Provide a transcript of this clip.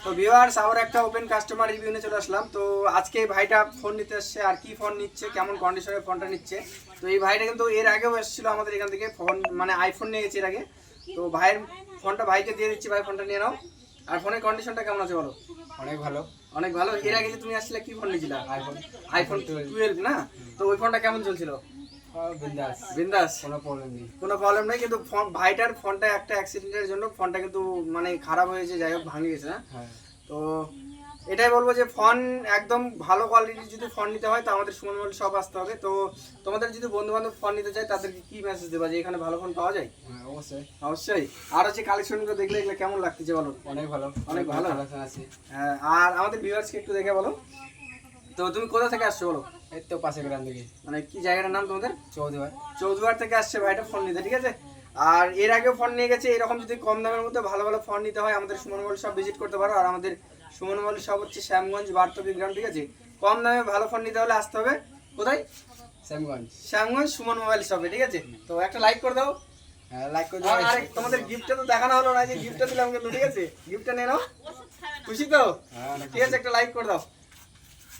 তো ভিউয়ার্স, আবার একটা ওপেন কাস্টমার রিভিউ নিয়ে চলে আসলাম। তো আজকে এই ভাইটা ফোন নিতে আসছে, আর কি ফোন নিচ্ছে, কেমন কন্ডিশনে ফোনটা নিচ্ছে। তো এই ভাইটা কিন্তু এর আগেও এসেছিল আমাদের এখান থেকে, ফোন মানে আইফোন নিয়ে গেছে এর আগে। তো ভাইয়ের ফোনটা ভাইকে দিয়ে দিচ্ছি, ভাই ফোনটা নিয়ে নাও। আর ফোনের কন্ডিশনটা কেমন আছে বলো? অনেক ভালো। অনেক ভালো। এর আগে যে তুমি আসলে কি ফোন নিয়েছিলে? আইফোন আইফোন 12 না? তো ওই ফোনটা কেমন চলছিল? বিন্দাস, বিন্দাস, কোনো প্রবলেম নেই। কোনো প্রবলেম নেই। কিন্তু ভাইটার ফোনটা একটা অ্যাক্সিডেন্টের জন্য ফোনটা কিন্তু মানে খারাপ হয়েছে, যাই হোক ভাঙে গেছে না। হ্যাঁ, তো এটাই বলবো যে ফোন একদম ভালো কোয়ালিটির যদি ফোন নিতে হয় তো আমাদের সুমন মোবাইল শপ আসতে হবে। তো তোমাদের যদি বন্ধু বান্ধব ফোন নিতে চায় তাদেরকে কি মেসেজ দেবা যে এখানে ভালো ফোন পাওয়া যায়? হ্যাঁ, অবশ্যই। অবশ্যই। আর হচ্ছে কালেকশনগুলো দেখলে এগুলো কেমন লাগতেছে বলো? অনেক ভালো, অনেক ভালো কালেকশন আছে। হ্যাঁ, আর আমাদের ভিউয়ার্সকে একটু দেখে বলো। তো তুমি কোথা থেকে আসছো বলো? এই তো পাশে গ্রাম থেকে, মানে কি জায়গাটার নাম তোমাদের? চৌধুরী। চৌধুরী থেকে আসছে ভাইটা ফোন নিতে, ঠিক আছে। আর এর আগেও ফোন নিয়ে গেছে। এরকম যদি কম দামের মধ্যে ভালো ভালো ফোন নিতে হয় আমাদের সুমন মোবাইল শপ ভিজিট করতে পারো। আর আমাদের সুমন মোবাইল শপ হচ্ছে শ্যামগঞ্জ বারতবি গ্রাম, ঠিক আছে। কম দামে ভালো ফোন নিতে হলে আসতে হবে কোথায়? শ্যামগঞ্জ। শ্যামগঞ্জ সুমন মোবাইল শপে, ঠিক আছে। তো একটা লাইক করে দাও। হ্যাঁ, লাইক করে আর দিও। আরে তোমাদের গিফটটা তো দেখানো হলো না, যে গিফটটা দিলাম কিন্তু, ঠিক আছে। গিফটটা নিয়ে নাও, খুশি তো? হ্যাঁ, অনেক ঠিক আছে, একটা লাইক করে দাও।